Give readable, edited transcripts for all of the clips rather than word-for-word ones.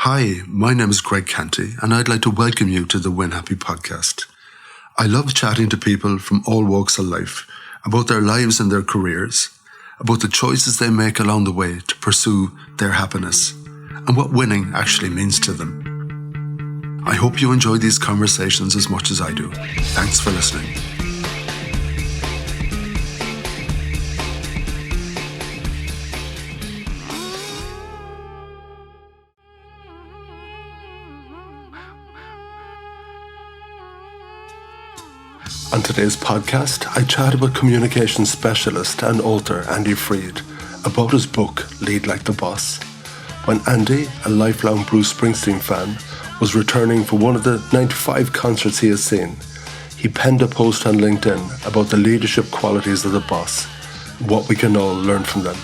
Hi, my name is Greg Canty, and I'd like to welcome you to the Win Happy podcast. I love chatting to people from all walks of life about their lives and their careers, about the choices they make along the way to pursue their happiness, and what winning actually means to them. I hope you enjoy these conversations as much as I do. Thanks for listening. On today's podcast, I chat with communications specialist and author Andy Freed about his book, Lead Like the Boss. When Andy, a lifelong Bruce Springsteen fan, was returning for one of the 95 concerts he has seen, he penned a post on LinkedIn about the leadership qualities of the boss, what we can all learn from them.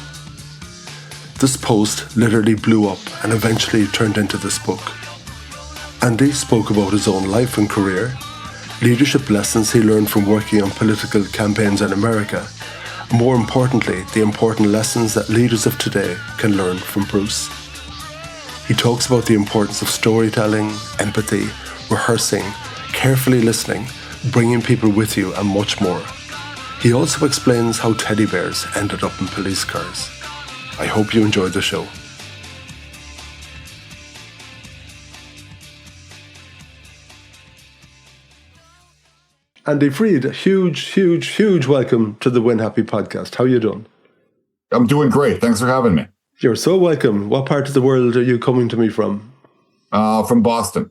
This post literally blew up and eventually turned into this book. Andy spoke about his own life and career, leadership lessons he learned from working on political campaigns in America, and more importantly, the important lessons that leaders of today can learn from Bruce. He talks about the importance of storytelling, empathy, rehearsing, carefully listening, bringing people with you, and much more. He also explains how teddy bears ended up in police cars. I hope you enjoyed the show. Andy Freed, a huge welcome to the Win Happy podcast. How are you doing? I'm doing great. Thanks for having me. You're so welcome. What part of the world are you coming to me from? From Boston,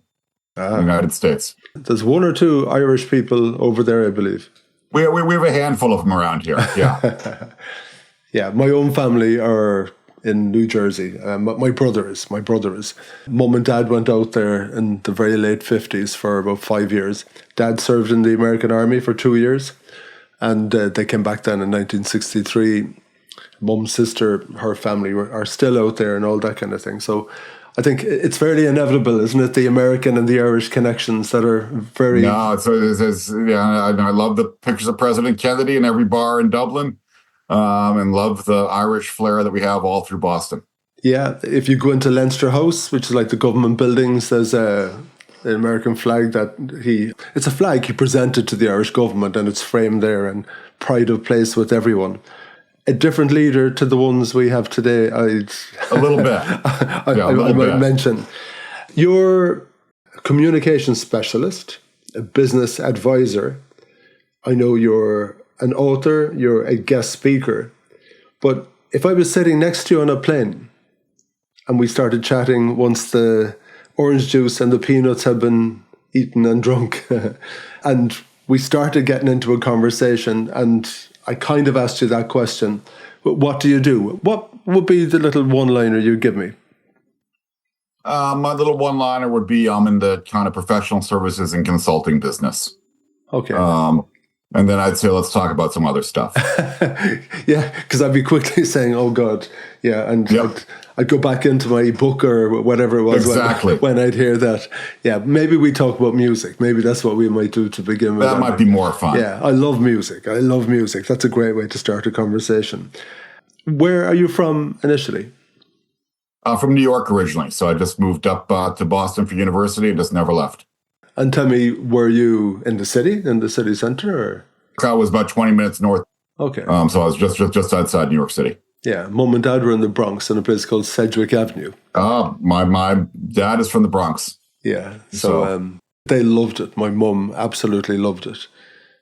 United States. There's one or two Irish people over there, I believe. We have a handful of them around here, yeah. Yeah, my own family are in New Jersey. My brother is. Mum and Dad went out there in the very late 50s for about 5 years. Dad served in the American Army for 2 years, and they came back then in 1963. Mum's sister, her family are still out there and all that kind of thing. So I think it's fairly inevitable, isn't it? The American and the Irish connections that are very... No, I love the pictures of President Kennedy in every bar in Dublin. And love the Irish flair that we have all through Boston. Yeah, if you go into Leinster House, which is like the government buildings, there's an American flag it's a flag he presented to the Irish government, and it's framed there and pride of place with everyone. A different leader to the ones we have today. A little bit. I might mention. You're a communication specialist, a business advisor. I know you're an author, you're a guest speaker. But if I was sitting next to you on a plane and we started chatting once the orange juice and the peanuts had been eaten and drunk, and we started getting into a conversation, and I kind of asked you that question, what do you do? What would be the little one-liner you'd give me? My little one-liner would be I'm in the kind of professional services and consulting business. Okay. And then I'd say, let's talk about some other stuff. Yeah, because I'd be quickly saying, oh, God. Yeah, and yep. I'd go back into my book or whatever it was when I'd hear that. Yeah, maybe we talk about music. Maybe that's what we might do to begin with. That might be more fun. Yeah, I love music. That's a great way to start a conversation. Where are you from initially? From New York originally. So I just moved up to Boston for university and just never left. And tell me, were you in the city center? Or? I was about 20 minutes north. Okay. So I was just outside New York City. Yeah. Mum and Dad were in the Bronx in a place called Sedgwick Avenue. My dad is from the Bronx. Yeah. So they loved it. My mum absolutely loved it.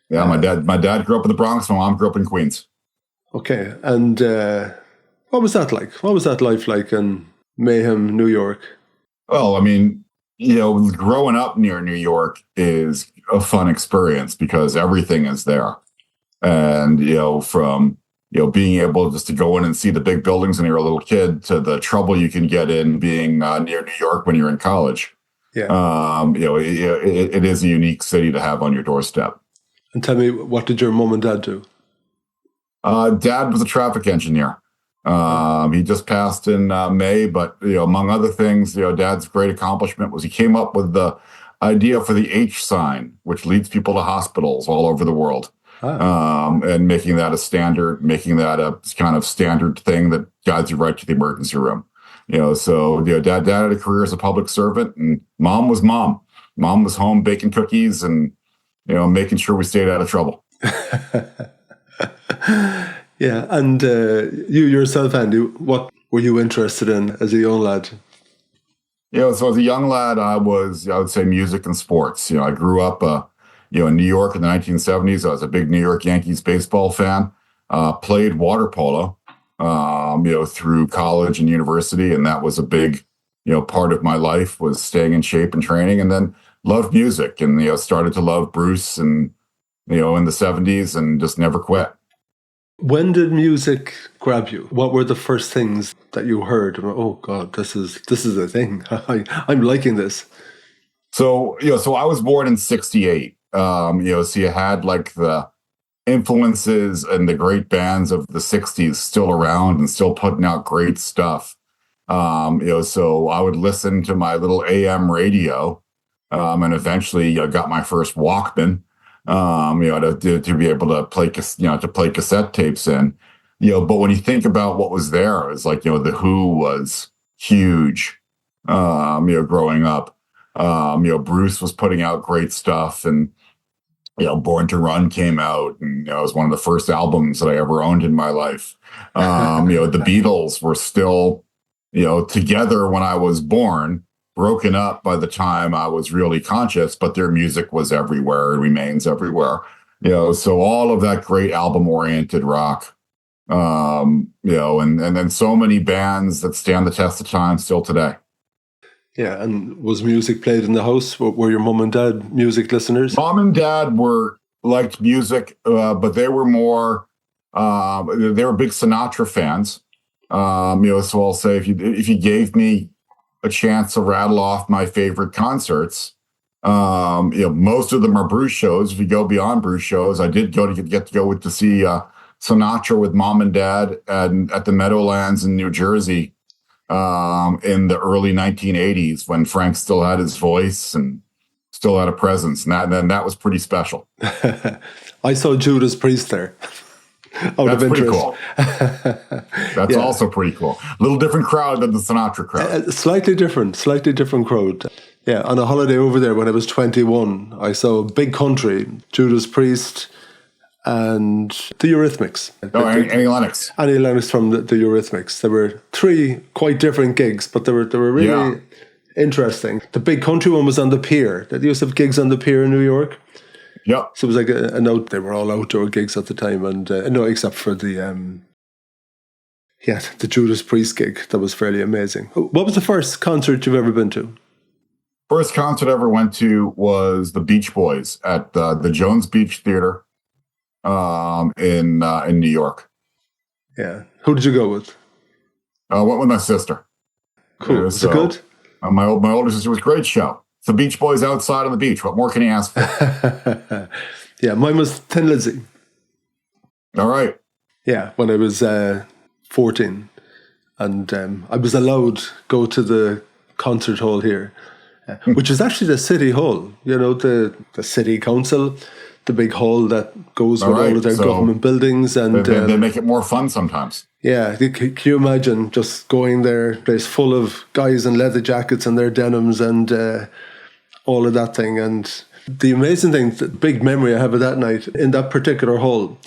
Yeah. My dad grew up in the Bronx. My mom grew up in Queens. Okay. And what was that like? What was that life like in Mayhem, New York? Well, I mean, growing up near New York is a fun experience because everything is there. And, from, being able just to go in and see the big buildings when you're a little kid to the trouble you can get in being near New York when you're in college. Yeah. It is a unique city to have on your doorstep. And tell me, what did your mum and dad do? Dad was a traffic engineer. He just passed in May, but among other things, Dad's great accomplishment was he came up with the idea for the H sign, which leads people to hospitals all over the world. and making that a standard, making that a kind of standard thing that guides you right to the emergency room. So dad had a career as a public servant, and mom was mom. Mom was home baking cookies and making sure we stayed out of trouble. Yeah, and you yourself, Andy, what were you interested in as a young lad? So as a young lad, I would say music and sports. I grew up, in New York in the 1970s. I was a big New York Yankees baseball fan. Played water polo, through college and university, and that was a big, part of my life was staying in shape and training. And then loved music, and started to love Bruce, and in the 70s, and just never quit. When did music grab you? What were the first things that you heard? Oh God, this is a thing. I'm liking this. So I was born in '68. So you had like the influences and the great bands of the '60s still around and still putting out great stuff. So I would listen to my little AM radio, and eventually got my first Walkman. To be able to play, to play cassette tapes in, but when you think about what was there, it's like, the Who was huge, growing up. Bruce was putting out great stuff, and, Born to Run came out, and, it was one of the first albums that I ever owned in my life. The Beatles were still, together when I was born, broken up by the time I was really conscious, but their music was everywhere and remains everywhere. So all of that great album-oriented rock, and then so many bands that stand the test of time still today. Yeah, and was music played in the house? Were your mom and dad music listeners? Mom and dad liked music, but they were more, they were big Sinatra fans. So I'll say if you gave me a chance to rattle off my favorite concerts, most of them are Bruce shows. If you go beyond Bruce shows, I did get to go to see Sinatra with mom and dad at the Meadowlands in New Jersey, in the early 1980s, when Frank still had his voice and still had a presence, and that was pretty special. I saw Judas Priest there. That's pretty cool. That's also pretty cool. A little different crowd than the Sinatra crowd. Slightly different crowd. Yeah, on a holiday over there when I was 21, I saw Big Country, Judas Priest, and the Eurythmics. Annie Lennox. Annie Lennox from the Eurythmics. There were three quite different gigs, but they were really interesting. The Big Country one was on the pier. They used to have gigs on the pier in New York. Yep. So it was like they were all outdoor gigs at the time, and no, except for the Judas Priest gig. That was fairly amazing. What was the first concert you've ever been to? First concert I ever went to was the Beach Boys at the Jones Beach Theater, in New York. Yeah. Who did you go with? I went with my sister. Cool. Was it good? My older sister. Was a great show. The Beach Boys outside on the beach. What more can you ask for? Yeah, mine was Thin Lizzy. All right. Yeah, when I was 14, and I was allowed to go to the concert hall here, which is actually the city hall. The city council, the big hall that goes with all of their government buildings, and they make it more fun sometimes. Yeah, can you imagine just going there? Place full of guys in leather jackets and their denims and all of that thing. And the amazing thing, the big memory I have of that night, in that particular hall,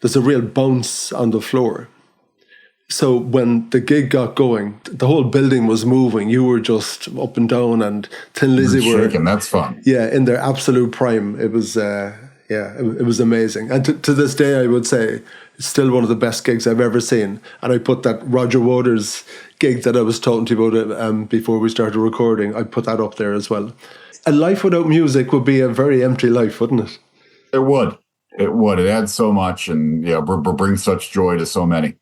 there's a real bounce on the floor. So when the gig got going, the whole building was moving. You were just up and down, and Thin Lizzy were shaking. That's fun. Yeah, in their absolute prime. It was it was amazing. And to this day, I would say it's still one of the best gigs I've ever seen. And I put that Roger Waters gig that I was talking to you about before we started recording, I put that up there as well. A life without music would be a very empty life, wouldn't it? It would. It would. It adds so much, and brings such joy to so many.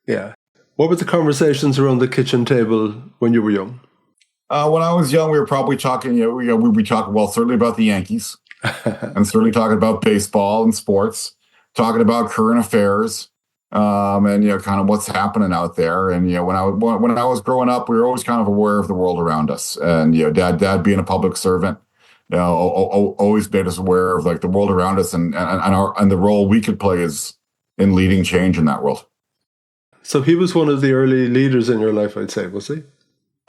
Yeah. What were the conversations around the kitchen table when you were young? When I was young, we were probably talking. We'd be talking, well, certainly about the Yankees, and certainly talking about baseball and sports, talking about current affairs, and kind of what's happening out there. And when I was growing up, we were always kind of aware of the world around us. And dad being a public servant, always made us aware of like the world around us and the role we could play in leading change in that world. So he was one of the early leaders in your life, I'd say, was he?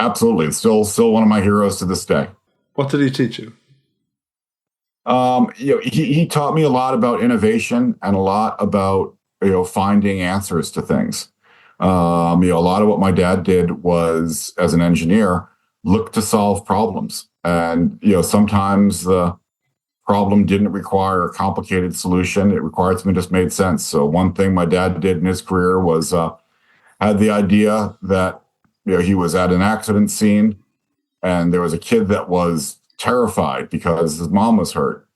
Absolutely. It's still one of my heroes to this day. What did he teach you? He taught me a lot about innovation and a lot about, finding answers to things. A lot of what my dad did was, as an engineer, look to solve problems. And, sometimes the problem didn't require a complicated solution. It required something that just made sense. So one thing my dad did in his career was had the idea that, he was at an accident scene and there was a kid that was terrified because his mom was hurt.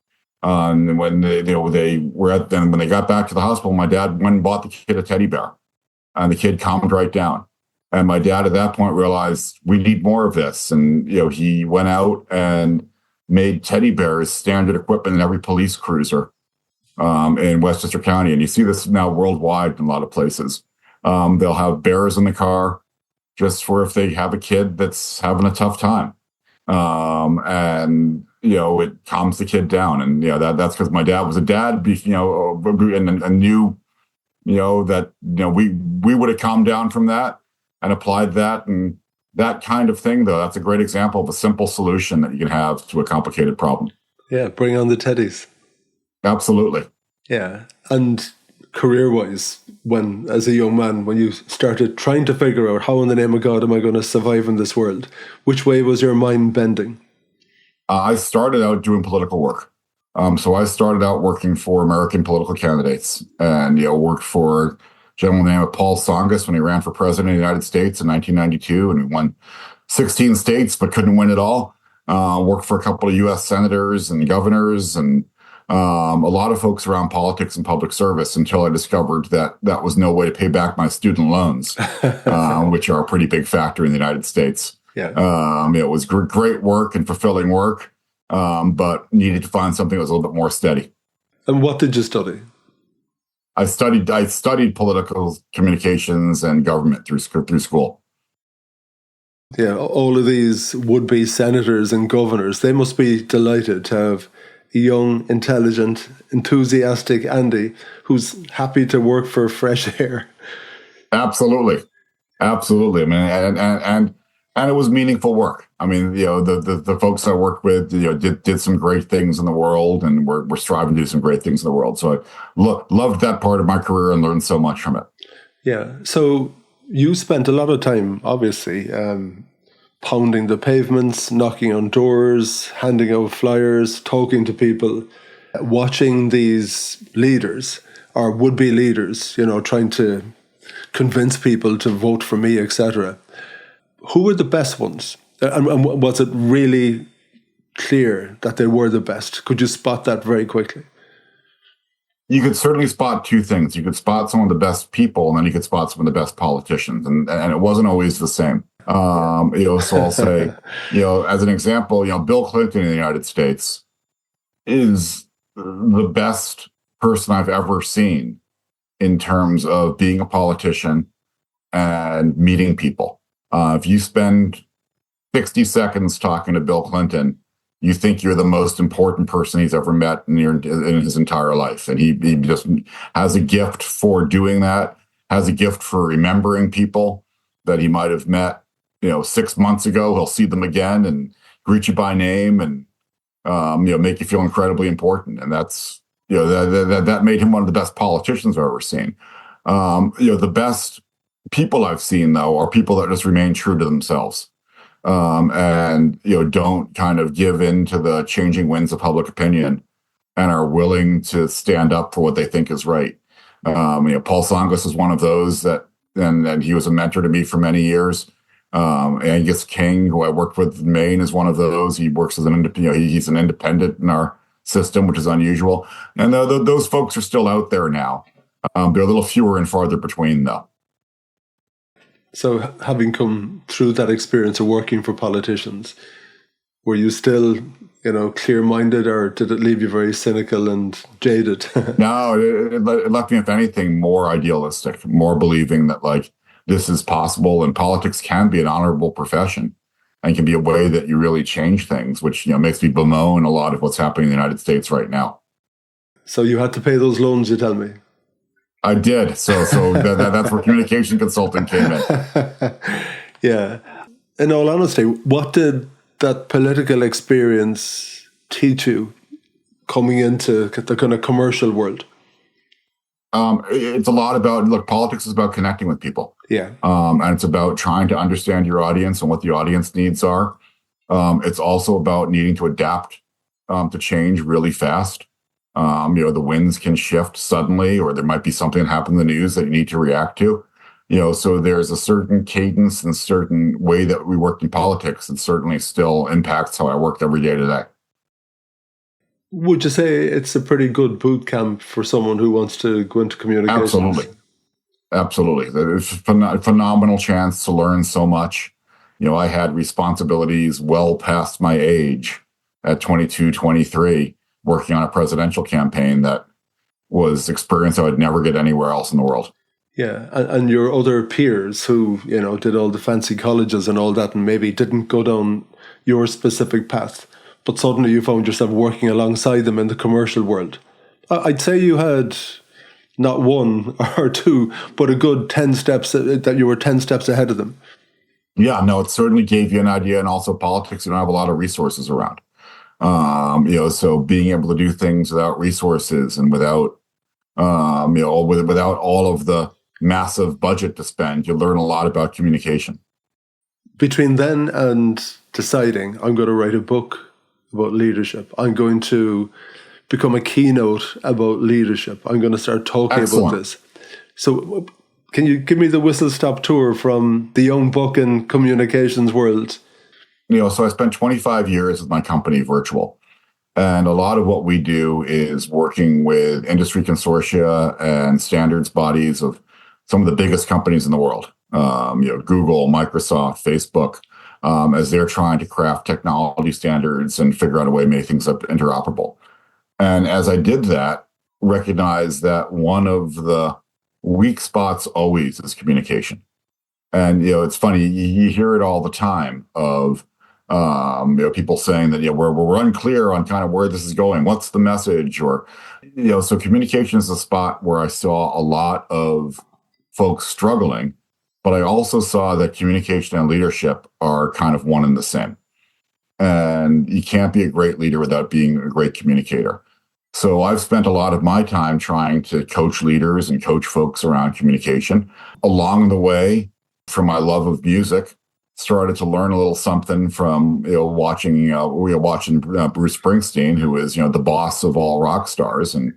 And when when they got back to the hospital, my dad went and bought the kid a teddy bear, and the kid calmed right down. And my dad at that point realized we need more of this. And, he went out and made teddy bears standard equipment in every police cruiser in Westchester County. And you see this now worldwide in a lot of places. They'll have bears in the car just for if they have a kid that's having a tough time. It calms the kid down. And, that's because my dad was a dad, and knew, that, we would have calmed down from that and applied that. And that kind of thing, though, that's a great example of a simple solution that you can have to a complicated problem. Yeah, bring on the teddies. Absolutely. Yeah. And career-wise, as a young man, when you started trying to figure out how in the name of God am I going to survive in this world, which way was your mind bending? I started out doing political work. So I started out working for American political candidates and, worked for a gentleman named Paul Tsongas when he ran for president of the United States in 1992, and he won 16 states but couldn't win it all. Worked for a couple of U.S. senators and governors and a lot of folks around politics and public service until I discovered that that was no way to pay back my student loans, which are a pretty big factor in the United States. Yeah. It was great work and fulfilling work, but needed to find something that was a little bit more steady. And what did you study? I studied political communications and government through school. Yeah, all of these would-be senators and governors, they must be delighted to have a young, intelligent, enthusiastic Andy who's happy to work for fresh air. Absolutely. I mean, and it was meaningful work. I mean, the folks I worked with, did some great things in the world, and we're striving to do some great things in the world. So I loved that part of my career and learned so much from it. Yeah. So you spent a lot of time, obviously, pounding the pavements, knocking on doors, handing out flyers, talking to people, watching these leaders or would-be leaders, trying to convince people to vote for me, etc. Who were the best ones? And was it really clear that they were the best? Could you spot that very quickly? You could certainly spot two things. You could spot some of the best people, and then you could spot some of the best politicians. And it wasn't always the same. So I'll say, as an example, Bill Clinton in the United States is the best person I've ever seen in terms of being a politician and meeting people. If you spend 60 seconds talking to Bill Clinton, you think you're the most important person he's ever met in his entire life. And he just has a gift for doing that, has a gift for remembering people that he might have met, 6 months ago. He'll see them again and greet you by name and, make you feel incredibly important. And that's, that made him one of the best politicians I've ever seen. The best people I've seen, though, are people that just remain true to themselves. And don't kind of give in to the changing winds of public opinion and are willing to stand up for what they think is right. Paul Tsongas is one of those and he was a mentor to me for many years. Angus King, who I worked with in Maine, is one of those. He works as he's an independent in our system, which is unusual. And those folks are still out there now. They're a little fewer and farther between, though. So having come through that experience of working for politicians, were you still, clear-minded, or did it leave you very cynical and jaded? No, it left me, if anything, more idealistic, more believing that, this is possible, and politics can be an honorable profession and can be a way that you really change things, which, makes me bemoan a lot of what's happening in the United States right now. So you had to pay those loans, you tell me? I did. So that's where communication consulting came in. Yeah. in all honesty, what did that political experience teach you coming into the kind of commercial world? It's a lot about, look, politics is about connecting with people. Yeah. And it's about trying to understand your audience and what the audience needs are. It's also about needing to adapt to change really fast. The winds can shift suddenly, or there might be something that happened in the news that you need to react to. So there's a certain cadence and certain way that we work in politics that certainly still impacts how I work every day today. Would you say it's a pretty good boot camp for someone who wants to go into communications? Absolutely. It's a phenomenal chance to learn so much. I had responsibilities well past my age at 22, 23, working on a presidential campaign that was experience I would never get anywhere else in the world. Yeah, and your other peers who, did all the fancy colleges and all that and maybe didn't go down your specific path, but suddenly you found yourself working alongside them in the commercial world. I'd say you had not one or two, but a good 10 steps, that you were 10 steps ahead of them. Yeah, no, it certainly gave you an idea. And also politics, you don't have a lot of resources around. So being able to do things without resources and without all of the massive budget to spend, you learn a lot about communication. Between then and deciding, I'm going to write a book about leadership, I'm going to become a keynote about leadership, I'm going to start talking Excellent. about this. So can you give me the whistle-stop tour from the young buck in communications world? So I spent 25 years with my company, Virtual. And a lot of what we do is working with industry consortia and standards bodies of some of the biggest companies in the world, Google, Microsoft, Facebook, as they're trying to craft technology standards and figure out a way to make things interoperable. And as I did that, recognize that one of the weak spots always is communication. And, it's funny, you hear it all the time of, people saying that, we're unclear on kind of where this is going. What's the message? Or, so communication is a spot where I saw a lot of folks struggling, but I also saw that communication and leadership are kind of one and the same. And you can't be a great leader without being a great communicator. So I've spent a lot of my time trying to coach leaders and coach folks around communication. Along the way, from my love of music, started to learn a little something from watching Bruce Springsteen, who is the boss of all rock stars, and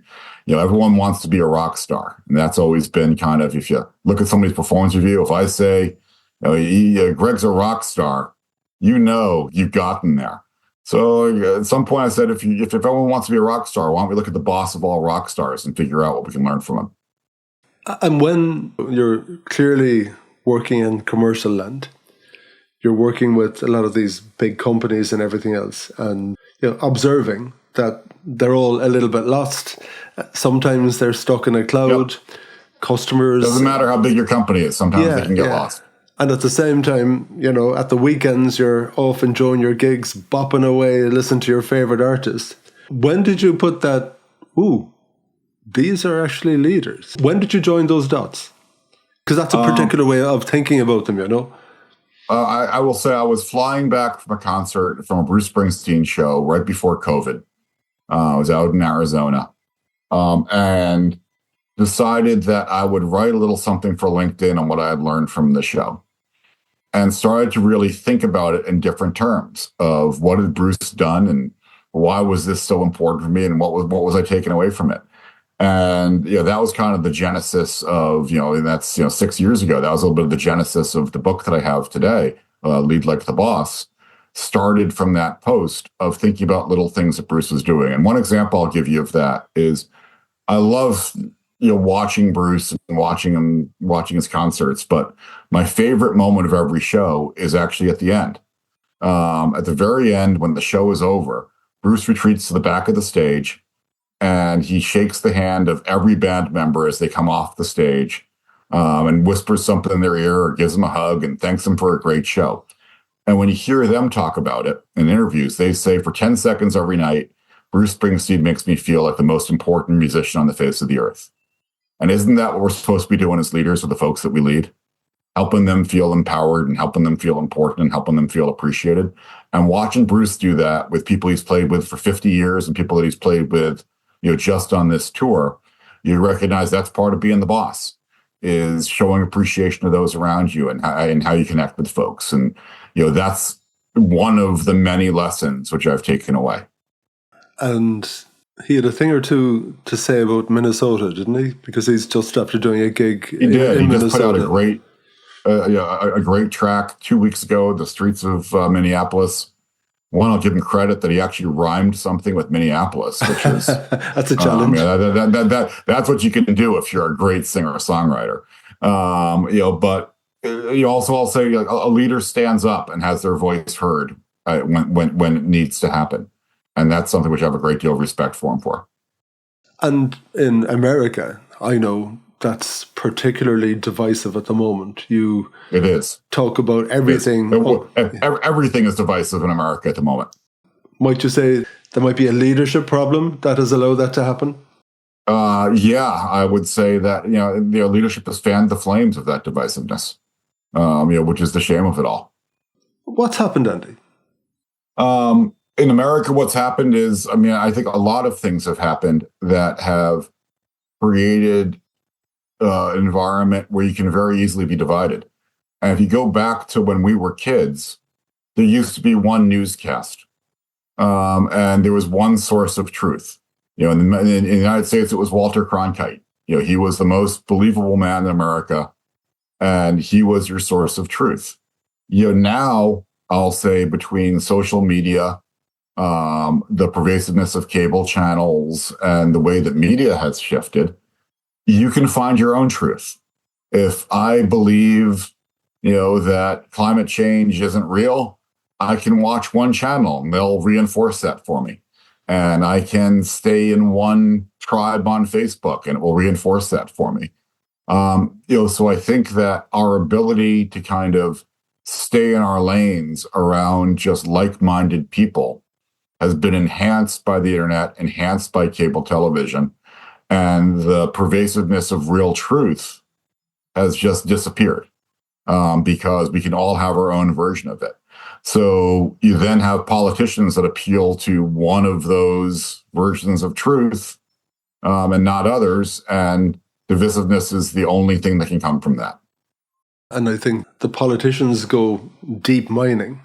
everyone wants to be a rock star, and that's always been kind of, if you look at somebody's performance review, if I say Greg's a rock star, you've gotten there. So at some point I said, if everyone wants to be a rock star, why don't we look at the boss of all rock stars and figure out what we can learn from him? And when you're clearly working in commercial land, you're working with a lot of these big companies and everything else, and observing that they're all a little bit lost. Sometimes they're stuck in a cloud. Yep. Customers... Doesn't matter how big your company is. Sometimes they can get lost. And at the same time, at the weekends, you're off enjoying your gigs, bopping away, listen to your favorite artist. When did you put that, these are actually leaders? When did you join those dots? Because that's a particular way of thinking about them, I will say I was flying back from a concert from a Bruce Springsteen show right before COVID. I was out in Arizona and decided that I would write a little something for LinkedIn on what I had learned from the show, and started to really think about it in different terms of what had Bruce done and why was this so important for me, and what was I taking away from it. And that was kind of the genesis of, and that's 6 years ago. That was a little bit of the genesis of the book that I have today, Lead Like the Boss. Started from that post of thinking about little things that Bruce was doing. And one example I'll give you of that is I love watching Bruce and watching his concerts, but my favorite moment of every show is actually at the end. At the very end, when the show is over, Bruce retreats to the back of the stage, and he shakes the hand of every band member as they come off the stage, and whispers something in their ear or gives them a hug and thanks them for a great show. And when you hear them talk about it in interviews, they say, for 10 seconds every night, Bruce Springsteen makes me feel like the most important musician on the face of the earth. And isn't that what we're supposed to be doing as leaders with the folks that we lead? helping them feel empowered and helping them feel important and helping them feel appreciated. And watching Bruce do that with people he's played with for 50 years and people that he's played with, just on this tour, you recognize that's part of being the boss, is showing appreciation to those around you and how you connect with folks. And, that's one of the many lessons which I've taken away. And he had a thing or two to say about Minnesota, didn't he? Because he's just after doing a gig in Minnesota. He just put out a great track 2 weeks ago, The Streets of Minneapolis. One, I'll give him credit that he actually rhymed something with Minneapolis, which is that's a challenge. That's what you can do if you're a great singer or songwriter. But also I'll say a leader stands up and has their voice heard when it needs to happen, and that's something which I have a great deal of respect for him for. And in America, I know that's particularly divisive at the moment. It is. Talk about everything. Everything is divisive in America at the moment. Might you say there might be a leadership problem that has allowed that to happen? I would say that leadership has fanned the flames of that divisiveness. Which is the shame of it all. What's happened, Andy? In America, what's happened is, I think a lot of things have happened that have created an environment where you can very easily be divided. And if you go back to when we were kids, there used to be one newscast, and there was one source of truth. In the United States, it was Walter Cronkite. He was the most believable man in America, and he was your source of truth. Now I'll say between social media, the pervasiveness of cable channels, and the way that media has shifted, you can find your own truth. If I believe, that climate change isn't real, I can watch one channel and they'll reinforce that for me. And I can stay in one tribe on Facebook and it will reinforce that for me. So I think that our ability to kind of stay in our lanes around just like-minded people has been enhanced by the internet, enhanced by cable television, and the pervasiveness of real truth has just disappeared because we can all have our own version of it. So you then have politicians that appeal to one of those versions of truth and not others, and divisiveness is the only thing that can come from that. And I think the politicians go deep mining.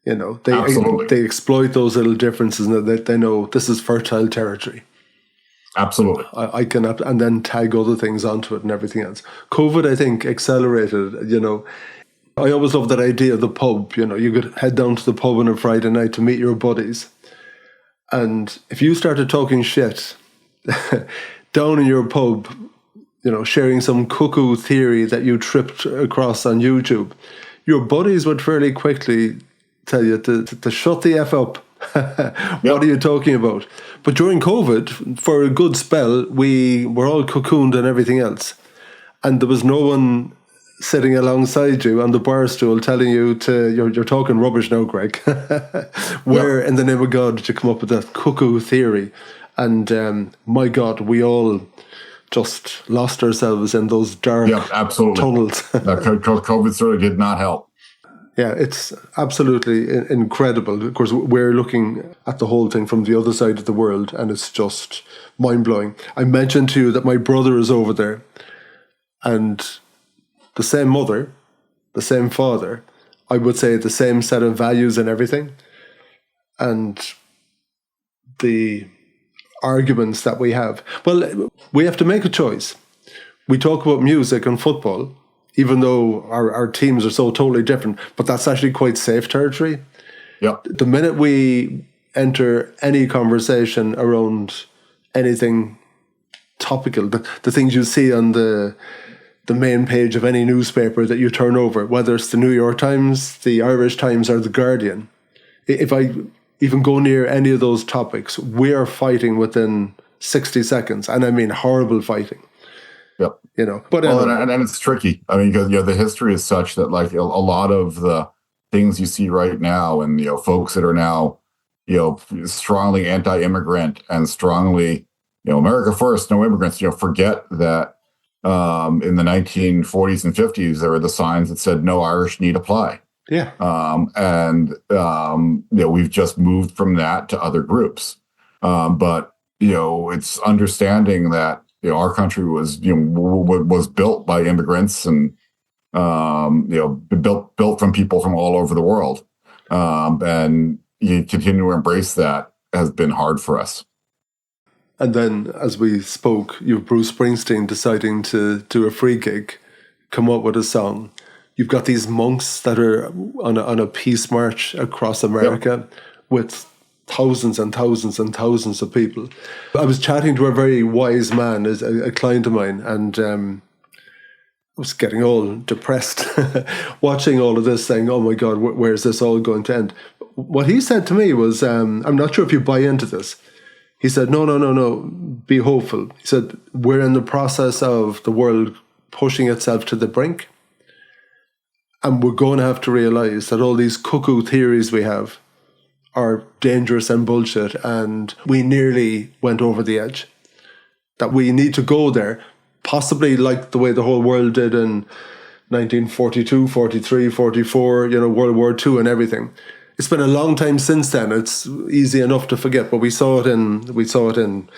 They exploit those little differences and that they know this is fertile territory. Absolutely. I can, and then tag other things onto it and everything else. COVID, I think, accelerated, I always love that idea of the pub. You could head down to the pub on a Friday night to meet your buddies. And if you started talking shit down in your pub, sharing some cuckoo theory that you tripped across on YouTube, your buddies would fairly quickly tell you to shut the F up. What are you talking about? But during COVID, for a good spell, we were all cocooned and everything else. And there was no one sitting alongside you on the bar stool telling you you're talking rubbish now, Greg. Where in the name of God did you come up with that cuckoo theory? And my God, we all just lost ourselves in those dark tunnels. COVID sort of did not help. Yeah, it's absolutely incredible. Of course, we're looking at the whole thing from the other side of the world, and it's just mind-blowing. I mentioned to you that my brother is over there, and the same mother, the same father, I would say the same set of values and everything. And the arguments that we have. Well, we have to make a choice. We talk about music and football, even though our teams are so totally different, but that's actually quite safe territory. Yeah. The minute we enter any conversation around anything topical, the things you see on the main page of any newspaper that you turn over, whether it's the New York Times, the Irish Times, or the Guardian, if I even go near any of those topics, we are fighting within 60 seconds. And I mean horrible fighting. Yep. But and it's tricky. I mean, because the history is such that like a lot of the things you see right now, and folks that are now strongly anti-immigrant and strongly America first, no immigrants, forget that In the 1940s and 50s, there were the signs that said "No Irish need apply." Yeah. We've just moved from that to other groups. But it's understanding that our country was was built by immigrants and built from people from all over the world, and you continue to embrace that has been hard for us. And then, as we spoke, you've Bruce Springsteen deciding to do a free gig, come up with a song. You've got these monks that are on a peace march across America with thousands and thousands and thousands of people. I was chatting to a very wise man, a client of mine, and I was getting all depressed watching all of this, saying, "Oh my God, where's this all going to end?" What he said to me was, "I'm not sure if you buy into this." He said, no, be hopeful. He said, we're in the process of the world pushing itself to the brink. And we're going to have to realize that all these cuckoo theories we have are dangerous and bullshit. And we nearly went over the edge. That we need to go there, possibly like the way the whole world did in 1942, 43, 44, World War II and everything. It's been a long time since then. It's easy enough to forget, but we saw it in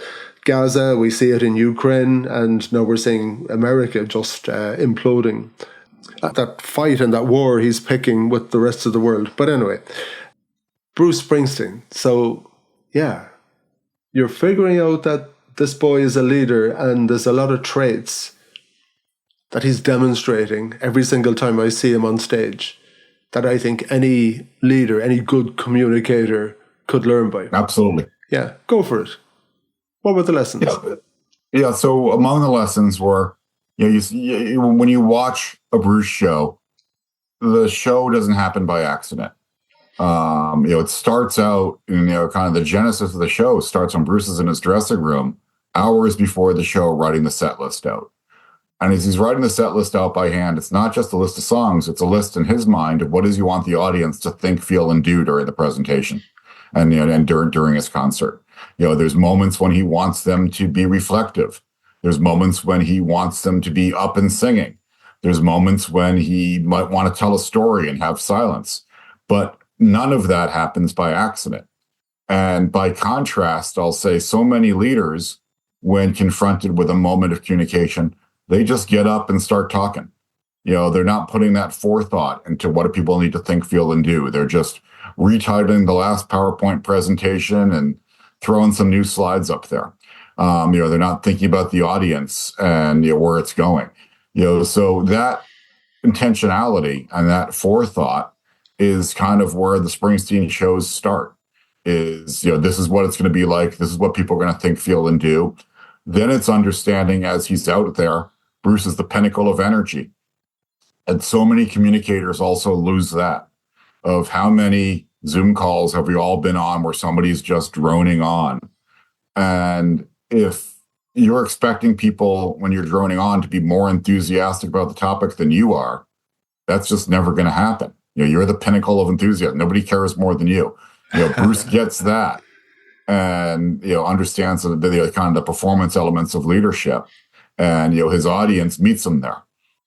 Gaza, we see it in Ukraine, and now we're seeing America just imploding. That fight and that war he's picking with the rest of the world. But anyway, Bruce Springsteen. So, yeah, you're figuring out that this boy is a leader, and there's a lot of traits that he's demonstrating every single time I see him on stage that I think any leader, any good communicator could learn by. Absolutely. Yeah, go for it. What were the lessons? Yeah. So among the lessons were, when you watch a Bruce show, the show doesn't happen by accident. It starts out, kind of the genesis of the show starts when Bruce is in his dressing room hours before the show, writing the set list out. And as he's writing the set list out by hand, it's not just a list of songs, it's a list in his mind of what does he want the audience to think, feel, and do during the presentation and during his concert. There's moments when he wants them to be reflective. There's moments when he wants them to be up and singing. There's moments when he might want to tell a story and have silence. But none of that happens by accident. And by contrast, I'll say so many leaders, when confronted with a moment of communication, they just get up and start talking. They're not putting that forethought into what do people need to think, feel, and do. They're just retitling the last PowerPoint presentation and throwing some new slides up there. They're not thinking about the audience and where it's going. So that intentionality and that forethought is kind of where the Springsteen shows start. Is this is what it's going to be like. This is what people are going to think, feel, and do. Then it's understanding as he's out there, Bruce is the pinnacle of energy. And so many communicators also lose that, of how many Zoom calls have we all been on where somebody's just droning on. And if you're expecting people when you're droning on to be more enthusiastic about the topic than you are, that's just never going to happen. You're the pinnacle of enthusiasm. Nobody cares more than you. Bruce gets that and, understands the kind of the performance elements of leadership. And his audience meets him there,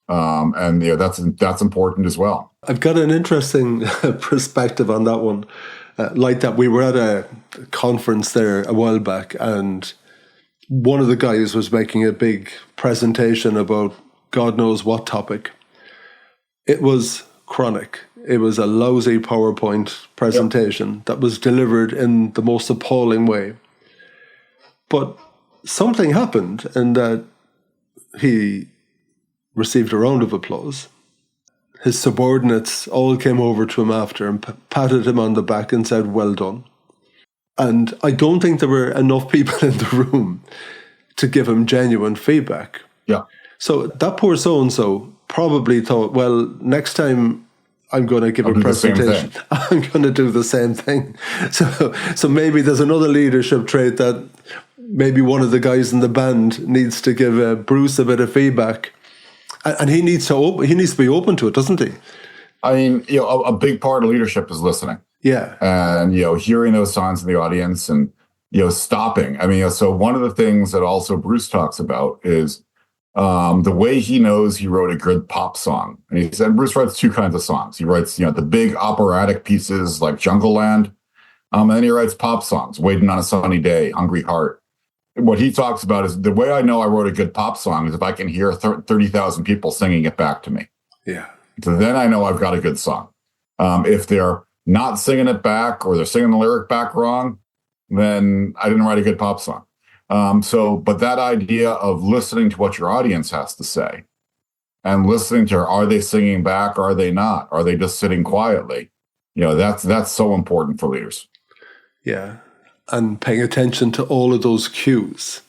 and that's important as well. I've got an interesting perspective on that one. Like that, we were at a conference there a while back, and one of the guys was making a big presentation about God knows what topic. It was chronic. It was a lousy PowerPoint presentation that was delivered in the most appalling way. But something happened in that he received a round of applause. His subordinates all came over to him after and patted him on the back and said, "Well done." And I don't think there were enough people in the room to give him genuine feedback. Yeah. So that poor so-and-so probably thought, well, next time I'm going to give a presentation, I'm going to do the same thing. So maybe there's another leadership trait that maybe one of the guys in the band needs to give Bruce a bit of feedback, and he needs to be open to it, doesn't he? I mean, a big part of leadership is listening. Yeah, and hearing those signs in the audience and stopping. I mean, so one of the things that also Bruce talks about is The way he knows he wrote a good pop song. And he said Bruce writes two kinds of songs. He writes, the big operatic pieces like Jungle Land, and then he writes pop songs, Waiting on a Sunny Day, Hungry Heart. What he talks about is the way I know I wrote a good pop song is if I can hear 30,000 people singing it back to me. Yeah. So then I know I've got a good song. If they're not singing it back or they're singing the lyric back wrong, then I didn't write a good pop song. But that idea of listening to what your audience has to say and listening to, are they singing back? Are they not? Are they just sitting quietly? That's so important for leaders. Yeah. And paying attention to all of those cues.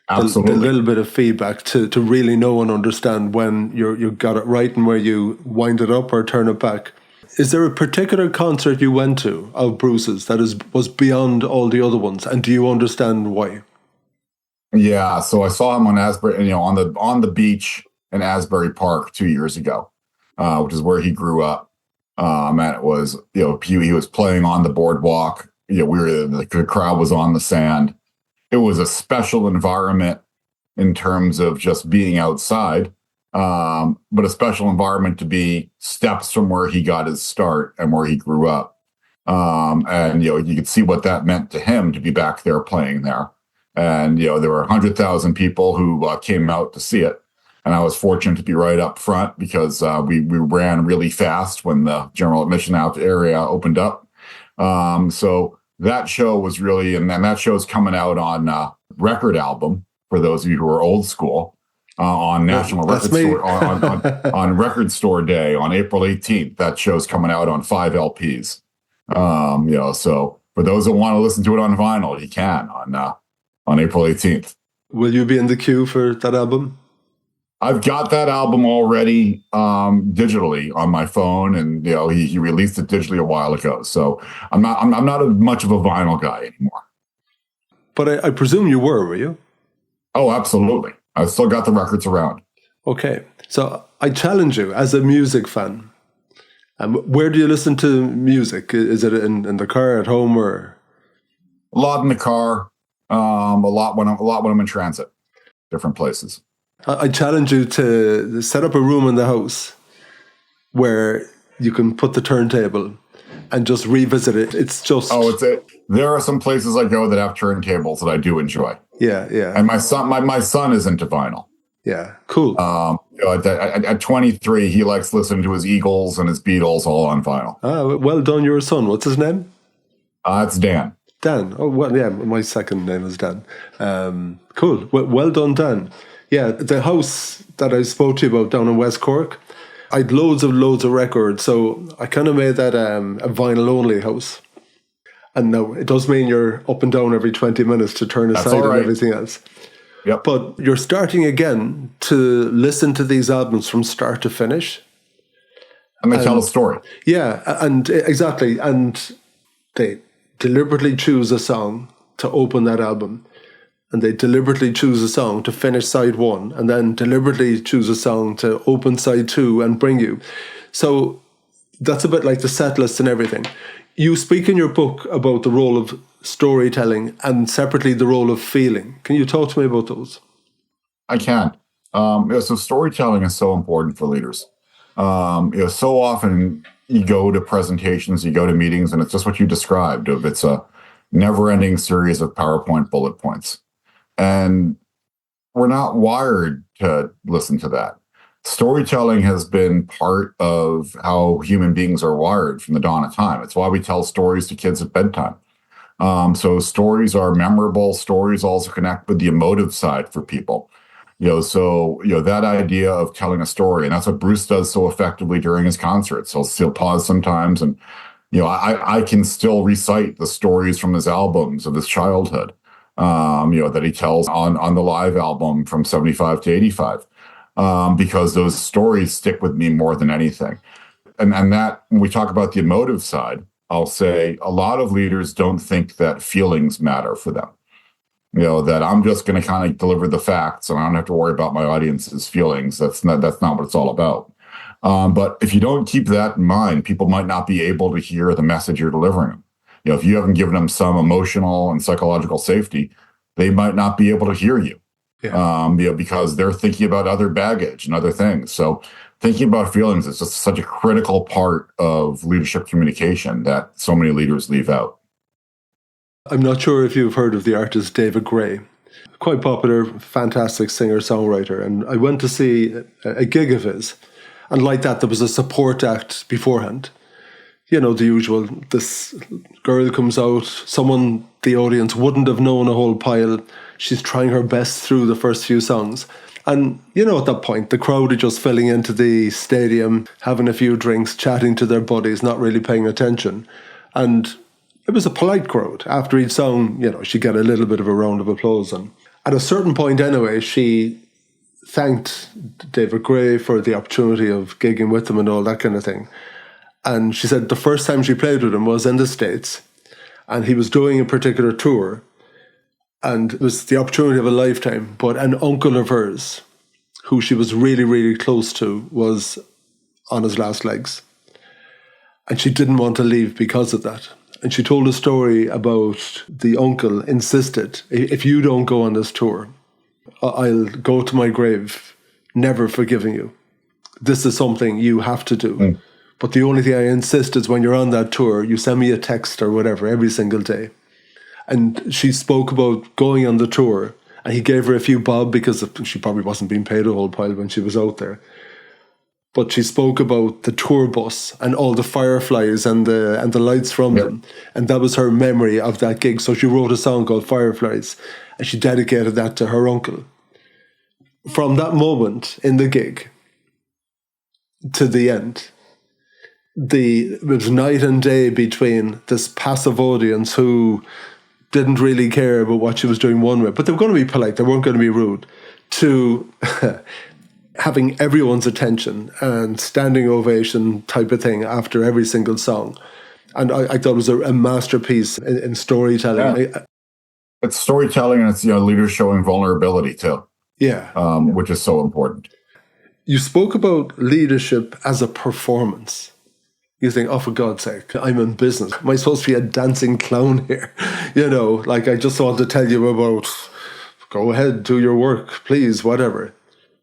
Absolutely. The little bit of feedback to really know and understand when you got it right and where you wind it up or turn it back. Is there a particular concert you went to of Bruce's that was beyond all the other ones? And do you understand why? Yeah, so I saw him on Asbury, on the beach in Asbury Park 2 years ago, which is where he grew up. And it was, he was playing on the boardwalk. The crowd was on the sand. It was a special environment in terms of just being outside, but a special environment to be steps from where he got his start and where he grew up. And you could see what that meant to him to be back there playing there. And, there were 100,000 people who came out to see it. And I was fortunate to be right up front because we ran really fast when the general admission out area opened up. So that show was really, and then that show's coming out on record album for those of you who are old school on National Record Store on Record Store Day on April 18th. That show's coming out on 5 LPs. So for those that want to listen to it on vinyl, you can on April 18th. Will you be in the queue for that album? I've got that album already digitally on my phone, and he released it digitally a while ago. So I'm not much of a vinyl guy anymore. But I presume you were you? Oh, absolutely. I've still got the records around. Okay, so I challenge you as a music fan. Where do you listen to music? Is it in the car, at home, or a lot in the car? A lot when I'm in transit, different places. I challenge you to set up a room in the house where you can put the turntable and just revisit it. It's just... There are some places I go that have turntables that I do enjoy. Yeah, yeah. And my son is into vinyl. Yeah, cool. At 23, he likes listening to his Eagles and his Beatles all on vinyl. Well done, your son. What's his name? It's Dan. Dan. Oh, well, yeah, my second name is Dan. Cool. Well done, Dan. Yeah, the house that I spoke to you about down in West Cork, I had loads of records, so I kind of made that a vinyl-only house. And now, it does mean you're up and down every 20 minutes to turn aside and everything else. Yep. But you're starting again to listen to these albums from start to finish. And they tell a story. Yeah, and exactly. And they deliberately choose a song to open that album. And they deliberately choose a song to finish side one, and then deliberately choose a song to open side two and bring you. So that's a bit like the set list and everything. You speak in your book about the role of storytelling and separately the role of feeling. Can you talk to me about those? I can. So storytelling is so important for leaders. So often you go to presentations, you go to meetings, and it's just what you described. It's a never-ending series of PowerPoint bullet points. And we're not wired to listen to that. Storytelling has been part of how human beings are wired from the dawn of time. It's why we tell stories to kids at bedtime. So stories are memorable. Stories also connect with the emotive side for people. That idea of telling a story, and that's what Bruce does so effectively during his concerts. He'll pause sometimes, and I can still recite the stories from his albums of his childhood. That he tells on the live album from 75 to 85, because those stories stick with me more than anything. And that, when we talk about the emotive side, I'll say a lot of leaders don't think that feelings matter for them. That I'm just going to kind of deliver the facts and I don't have to worry about my audience's feelings. That's not what it's all about. But if you don't keep that in mind, people might not be able to hear the message you're delivering them. If you haven't given them some emotional and psychological safety, they might not be able to hear you. Yeah. Because they're thinking about other baggage and other things. So thinking about feelings is just such a critical part of leadership communication that so many leaders leave out. I'm not sure if you've heard of the artist David Gray. Quite popular, fantastic singer-songwriter. And I went to see a gig of his. And like that, there was a support act beforehand. You know, the usual, this girl comes out, someone, the audience, wouldn't have known a whole pile. She's trying her best through the first few songs. And, you know, at that point, the crowd are just filling into the stadium, having a few drinks, chatting to their buddies, not really paying attention. And it was a polite crowd. After each song, you know, she got a little bit of a round of applause. And at a certain point anyway, she thanked David Gray for the opportunity of gigging with him and all that kind of thing. And she said the first time she played with him was in the States, and he was doing a particular tour, and it was the opportunity of a lifetime. But an uncle of hers, who she was really, really close to, was on his last legs. And she didn't want to leave because of that. And she told a story about the uncle insisted, if you don't go on this tour, I'll go to my grave never forgiving you. This is something you have to do. Mm. But the only thing I insist is when you're on that tour, you send me a text or whatever every single day. And she spoke about going on the tour, and he gave her a few bob because she probably wasn't being paid a whole pile when she was out there. But she spoke about the tour bus and all the fireflies and the lights from them. And that was her memory of that gig. So she wrote a song called Fireflies, and she dedicated that to her uncle. From that moment in the gig to the end, it was night and day between this passive audience who didn't really care about what she was doing one way, but they were going to be polite, they weren't going to be rude, to having everyone's attention and standing ovation type of thing after every single song. And I thought it was a masterpiece in storytelling. Yeah. It's storytelling, and it's leaders showing vulnerability too. Yeah. Which is so important. You spoke about leadership as a performance. You think, oh, for God's sake, I'm in business. Am I supposed to be a dancing clown here? I just want to tell you about, go ahead, do your work, please, whatever.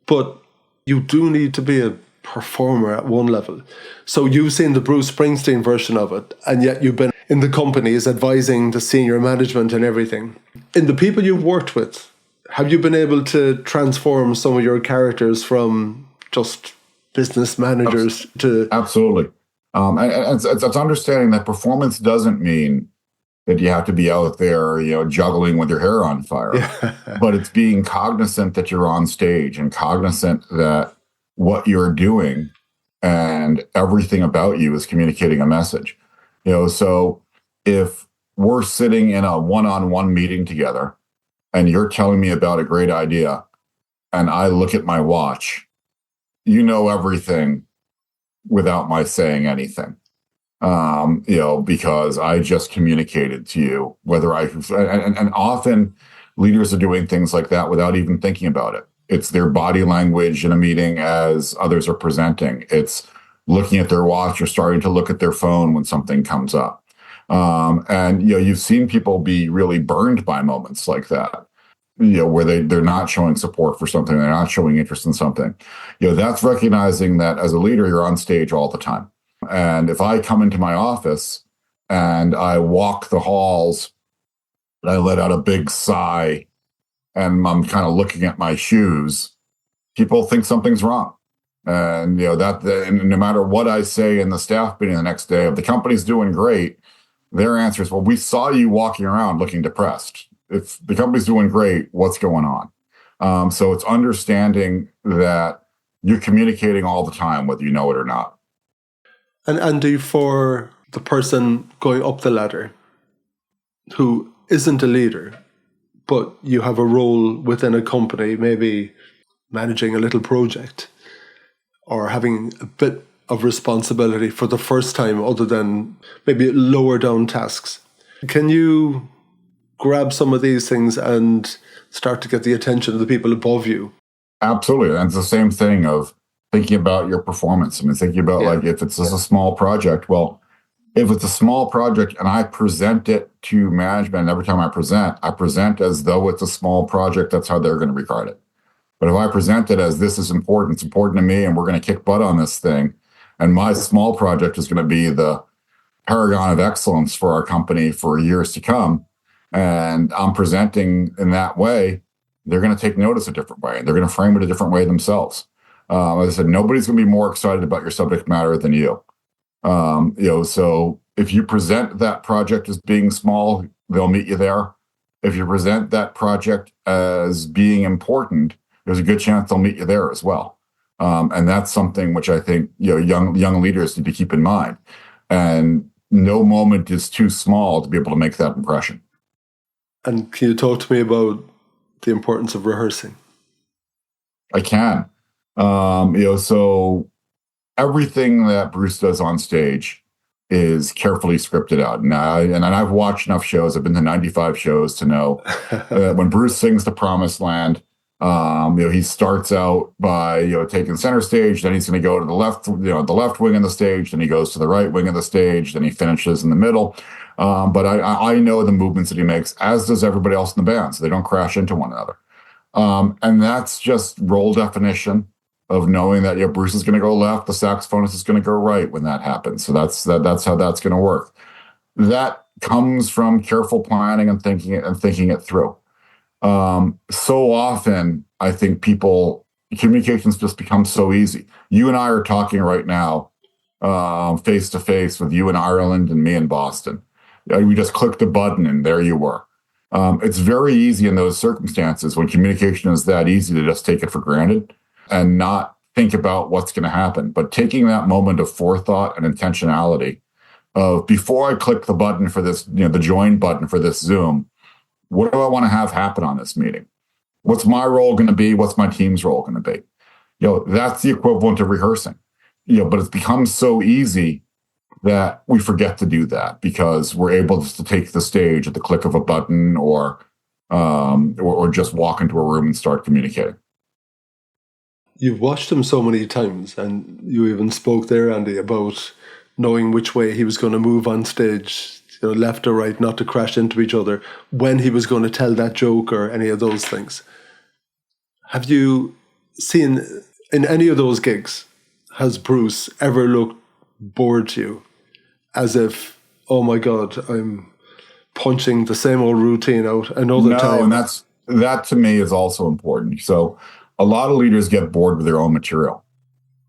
But you do need to be a performer at one level. So you've seen the Bruce Springsteen version of it, and yet you've been in the companies advising the senior management and everything. In the people you've worked with, have you been able to transform some of your characters from just business managers to... Absolutely. And it's understanding that performance doesn't mean that you have to be out there, juggling with your hair on fire. Yeah. But it's being cognizant that you're on stage and cognizant that what you're doing and everything about you is communicating a message. So if we're sitting in a one-on-one meeting together and you're telling me about a great idea and I look at my watch, you know everything without my saying anything, because I just communicated to you and often leaders are doing things like that without even thinking about it. It's their body language in a meeting as others are presenting. It's looking at their watch or starting to look at their phone when something comes up. And you've seen people be really burned by moments like that. Where they're not showing support for something, they're not showing interest in something. That's recognizing that as a leader, you're on stage all the time. And if I come into my office and I walk the halls and I let out a big sigh and I'm kind of looking at my shoes, people think something's wrong. And, and no matter what I say in the staff meeting the next day, if the company's doing great, their answer is, well, we saw you walking around looking depressed. If the company's doing great, what's going on? So it's understanding that you're communicating all the time, whether you know it or not. And Andy, for the person going up the ladder who isn't a leader, but you have a role within a company, maybe managing a little project or having a bit of responsibility for the first time other than maybe lower down tasks. Can you grab some of these things and start to get the attention of the people above you? Absolutely. And it's the same thing of thinking about your performance. Thinking about if it's just a small project, well, If it's a small project and I present it to management, and every time I present as though it's a small project, that's how they're going to regard it. But if I present it as this is important, it's important to me, and we're going to kick butt on this thing, and my small project is going to be the paragon of excellence for our company for years to come, and I'm presenting in that way, they're going to take notice a different way. They're going to frame it a different way themselves. As I said, nobody's going to be more excited about your subject matter than you. So if you present that project as being small, they'll meet you there. If you present that project as being important, there's a good chance they'll meet you there as well. And that's something which I think young leaders need to keep in mind. And no moment is too small to be able to make that impression. And can you talk to me about the importance of rehearsing? I can. So everything that Bruce does on stage is carefully scripted out. And I've watched enough shows. I've been to 95 shows to know when Bruce sings The Promised Land, he starts out by, taking center stage, then he's going to go to the left, the left wing of the stage, then he goes to the right wing of the stage, then he finishes in the middle. But I know the movements that he makes, as does everybody else in the band, so they don't crash into one another. And that's just role definition of knowing that Bruce is going to go left, the saxophonist is going to go right when that happens. So that's how that's going to work. That comes from careful planning and thinking it through. So often, I think communications just become so easy. You and I are talking right now, face to face, with you in Ireland and me in Boston. We just clicked a button and there you were. It's very easy in those circumstances when communication is that easy to just take it for granted and not think about what's going to happen. But taking that moment of forethought and intentionality of, before I click the button for this, the join button for this Zoom, what do I want to have happen on this meeting? What's my role going to be? What's my team's role going to be? That's the equivalent of rehearsing. But it's become so easy that we forget to do that because we're able just to take the stage at the click of a button or just walk into a room and start communicating. You've watched him so many times, and you even spoke there, Andy, about knowing which way he was going to move on stage, left or right, not to crash into each other, when he was going to tell that joke or any of those things. Have you seen, in any of those gigs, has Bruce ever looked bored to you? As if, oh my God, I'm punching the same old routine out another time. No, and that to me is also important. So a lot of leaders get bored with their own material.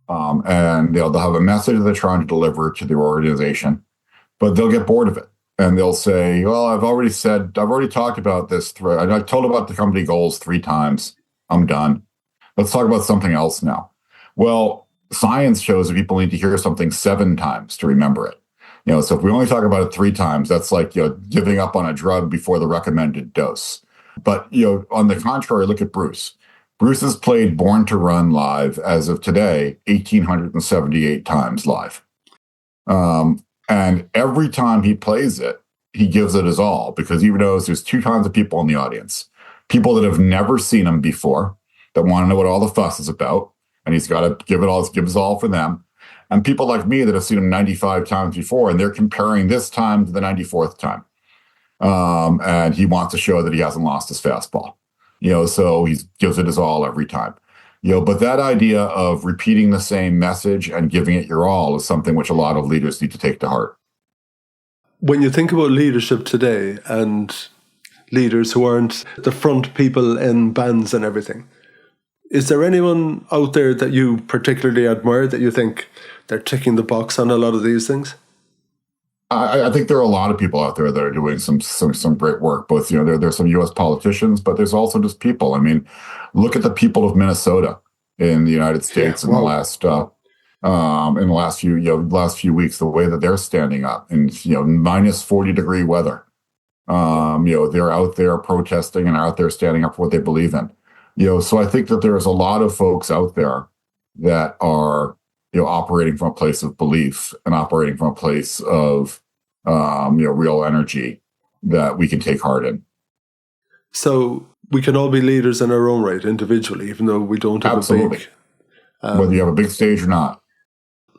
And they'll have a message that they're trying to deliver to their organization, but they'll get bored of it. And they'll say, well, I've already talked about this. I told about the company goals 3 times. I'm done. Let's talk about something else now. Well, science shows that people need to hear something 7 times to remember it. So if we only talk about it 3 times, that's like, giving up on a drug before the recommended dose. But, on the contrary, look at Bruce. Bruce has played Born to Run live as of today, 1,878 times live. And every time he plays it, he gives it his all, because he knows there's 2 kinds of people in the audience. People that have never seen him before, that want to know what all the fuss is about, and he's got to give his all for them. And people like me that have seen him 95 times before, and they're comparing this time to the 94th time. And he wants to show that he hasn't lost his fastball. So he gives it his all every time. But that idea of repeating the same message and giving it your all is something which a lot of leaders need to take to heart. When you think about leadership today and leaders who aren't the front people in bands and everything, is there anyone out there that you particularly admire, that you think they're ticking the box on a lot of these things? I think there are a lot of people out there that are doing some great work. Both, there's some U.S. politicians, but there's also just people. I mean, look at the people of Minnesota in the United States in the last few weeks. The way that they're standing up in minus 40-degree weather. They're out there protesting and out there standing up for what they believe in. So I think that there's a lot of folks out there that are operating from a place of belief and operating from a place of real energy that we can take heart in. So we can all be leaders in our own right, individually, even though we don't have Absolutely. a big... whether you have a big stage or not.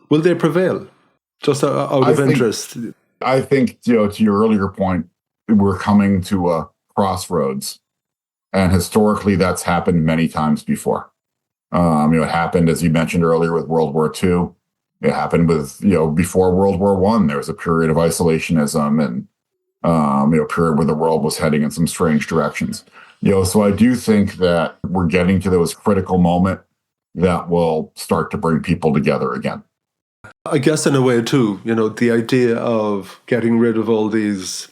Will they prevail? Just out of interest? I think, to your earlier point, we're coming to a crossroads. And historically, that's happened many times before. It happened, as you mentioned earlier, with World War II. It happened with, before World War One. There was a period of isolationism and, a period where the world was heading in some strange directions. So I do think that we're getting to those critical moment that will start to bring people together again. I guess in a way too, the idea of getting rid of all these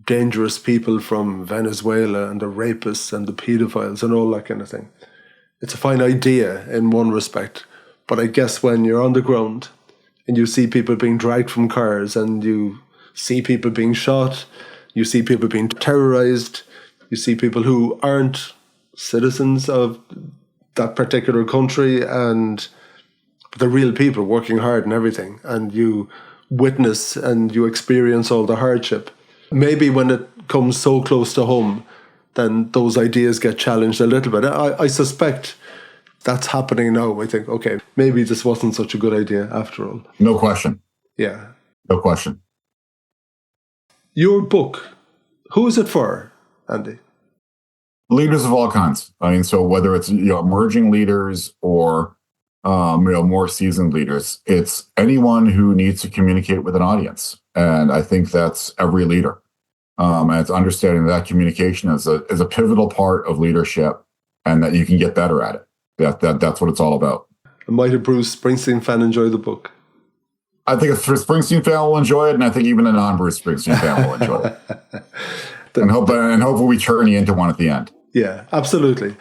dangerous people from Venezuela and the rapists and the pedophiles and all that kind of thing. It's a fine idea in one respect, but I guess when you're on the ground and you see people being dragged from cars and you see people being shot, you see people being terrorized, you see people who aren't citizens of that particular country and they're real people working hard and everything, and you witness and you experience all the hardship. Maybe when it comes so close to home, then those ideas get challenged a little bit. I suspect that's happening now. I think, okay, maybe this wasn't such a good idea after all. No question. Yeah. No question. Your book, who is it for, Andy? Leaders of all kinds. I mean, so whether it's emerging leaders or more seasoned leaders, it's anyone who needs to communicate with an audience, and I think that's every leader. And it's understanding that communication is a pivotal part of leadership, and that you can get better at it. That's what it's all about. And might a Bruce Springsteen fan enjoy the book? I think a Springsteen fan will enjoy it, and I think even a non-Bruce Springsteen fan will enjoy it. And hopefully we turn you into one at the end. Yeah, absolutely.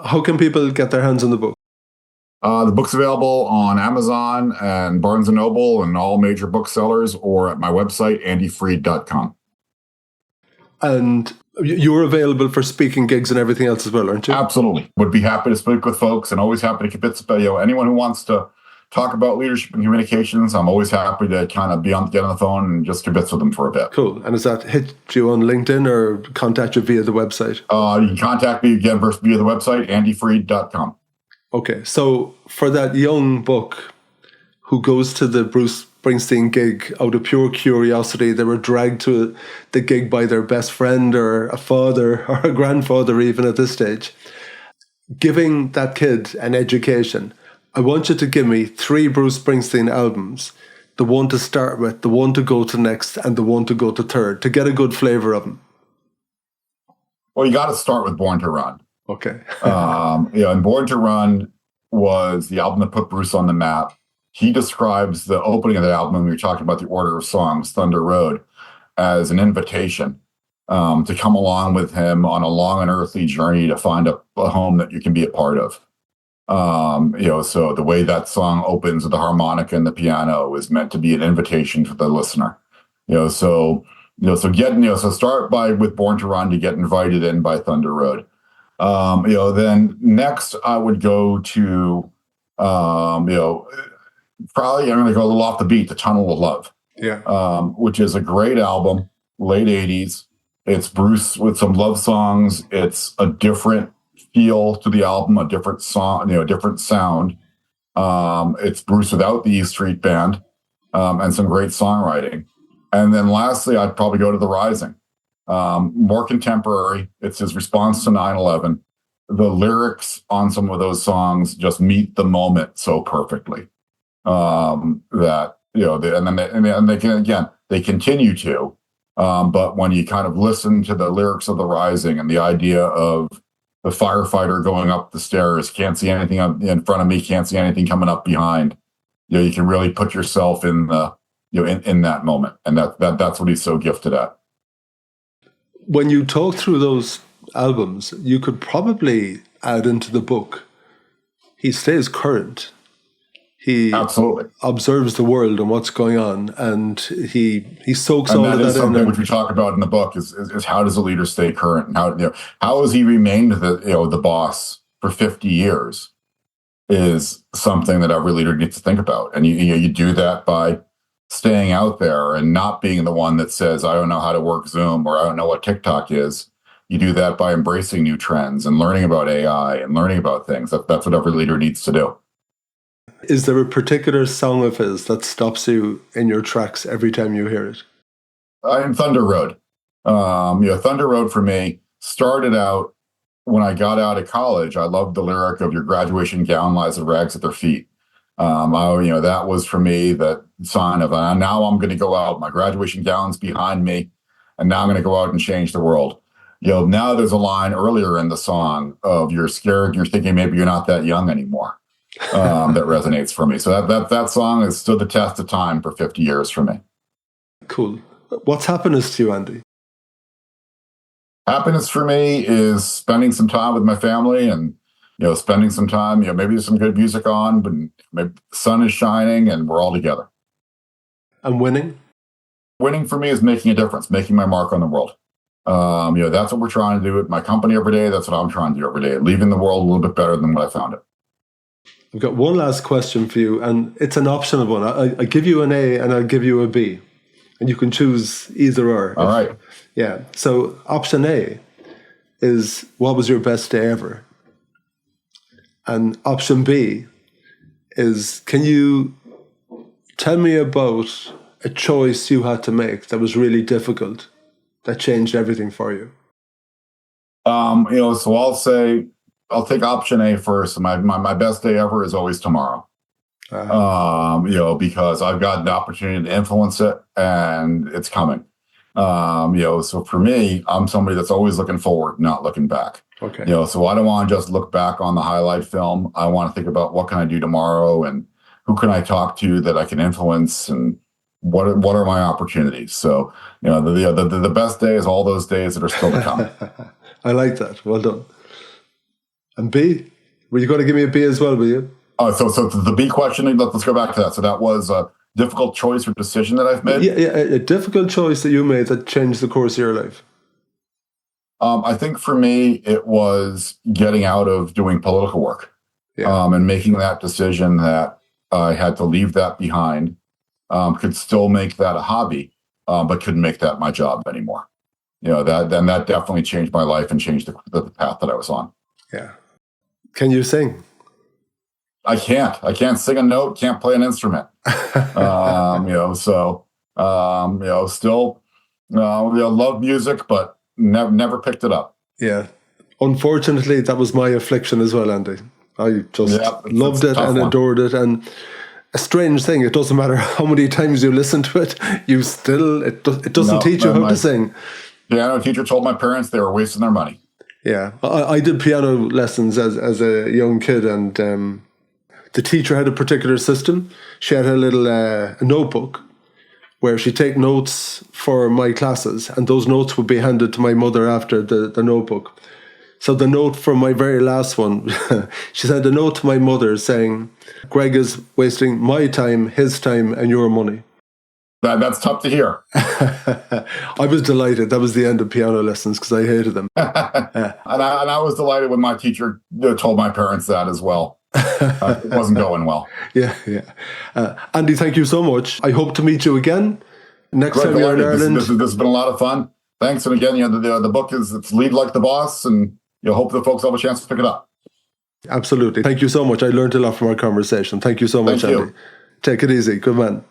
How can people get their hands on the book? The book's available on Amazon and Barnes & Noble and all major booksellers, or at my website, andyfreed.com. And you're available for speaking gigs and everything else as well, aren't you? Absolutely. Would be happy to speak with folks and always happy to convince anyone who wants to talk about leadership and communications. I'm always happy to kind of get on the phone and just convince with them for a bit. Cool. And is that hit you on LinkedIn or contact you via the website? You can contact me again via the website, andyfreed.com. Okay. So for that young buck who goes to the Bruce Springsteen gig out of pure curiosity, they were dragged to the gig by their best friend or a father or a grandfather even at this stage, giving that kid an education. I want you to give me 3 Bruce Springsteen albums, the one to start with, the one to go to next, and the one to go to third, to get a good flavor of them. Well, you got to start with Born to Run. Okay. And Born to Run was the album that put Bruce on the map. He describes the opening of the album, when we were talking about the order of songs, Thunder Road, as an invitation to come along with him on a long and earthly journey to find a home that you can be a part of. So the way that song opens with the harmonica and the piano is meant to be an invitation for the listener. So start with Born to Run to get invited in by Thunder Road. Then next I would go to, probably I'm going to go a little off the beat, The Tunnel of Love. Yeah. Which is a great album, late 80s. It's Bruce with some love songs. It's a different feel to the album, a different song, a different sound. It's Bruce without the E Street Band, and some great songwriting. And then lastly, I'd probably go to The Rising. More contemporary. It's his response to 9/11. The lyrics on some of those songs just meet the moment so perfectly. They continue to. But when you kind of listen to the lyrics of The Rising and the idea of the firefighter going up the stairs, can't see anything in front of me, can't see anything coming up behind, you can really put yourself in the in that moment, and that's what he's so gifted at. When you talk through those albums, you could probably add into the book, he stays current. He absolutely observes the world and what's going on, and he soaks all of that in. That is something which we talk about in the book is how does a leader stay current, and how has he remained the boss for 50 years is something that every leader needs to think about. And you do that by staying out there and not being the one that says, I don't know how to work Zoom or I don't know what TikTok is. You do that by embracing new trends and learning about AI and learning about things. That's what every leader needs to do. Is there a particular song of his that stops you in your tracks every time you hear it? I'm Thunder Road. Thunder Road for me started out when I got out of college. I loved the lyric of "Your graduation gown lies in rags at their feet." That was for me the sign of now I'm going to go out. My graduation gown's behind me, and now I'm going to go out and change the world. Now there's a line earlier in the song of "You're scared and you're thinking maybe you're not that young anymore." That resonates for me. So that song has stood the test of time for 50 years for me. Cool. What's happiness to you, Andy? Happiness for me is spending some time with my family and, spending some time, maybe there's some good music on, but maybe the sun is shining and we're all together. And winning? Winning for me is making a difference, making my mark on the world. That's what we're trying to do at my company every day. That's what I'm trying to do every day, leaving the world a little bit better than what I found it. I've got one last question for you, and it's an optional one. I give you an A and I'll give you a B, and you can choose either or. All right. Yeah. So option A is, what was your best day ever? And option B is, can you tell me about a choice you had to make that was really difficult, that changed everything for you? So I'll take option A first. My best day ever is always tomorrow. Because I've got the opportunity to influence it and it's coming. So for me, I'm somebody that's always looking forward, not looking back. Okay. So I don't want to just look back on the highlight film. I want to think about what can I do tomorrow and who can I talk to that I can influence and what are my opportunities. So, the best day is all those days that are still to come. I like that. Well done. And B, were you going to give me a B as well, were you? Oh, so the B question, let's go back to that. So that was a difficult choice or decision that I've made? Yeah, a difficult choice that you made that changed the course of your life. I think for me, it was getting out of doing political work and making that decision that I had to leave that behind, could still make that a hobby, but couldn't make that my job anymore. That definitely changed my life and changed the path that I was on. Yeah. Can you sing? I can't sing a note, can't play an instrument. Still, love music, but never picked it up. Yeah. Unfortunately, that was my affliction as well, Andy. I just loved it and adored it. And a strange thing, it doesn't matter how many times you listen to it, it doesn't teach you how to sing. Piano teacher told my parents they were wasting their money. Yeah. I did piano lessons as a young kid, and the teacher had a particular system. She had a little a notebook where she'd take notes for my classes, and those notes would be handed to my mother after the notebook. So the note from my very last one, she sent a note to my mother saying, "Greg is wasting my time, his time, and your money." That's tough to hear. I was delighted. That was the end of piano lessons because I hated them. And I was delighted when my teacher told my parents that as well. It wasn't going well. Yeah. Andy, thank you so much. I hope to meet you again next time you're in Ireland. This has been a lot of fun. Thanks. And again, the book it's Lead Like the Boss, and hope the folks have a chance to pick it up. Absolutely. Thank you so much. I learned a lot from our conversation. Thank you so much, Thank Andy. you. Take it easy. Good man.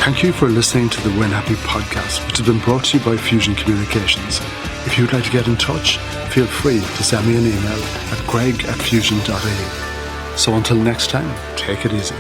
Thank you for listening to the Win Happy podcast, which has been brought to you by Fusion Communications. If you'd like to get in touch, feel free to send me an email at greg@fusion.ie. So until next time, take it easy.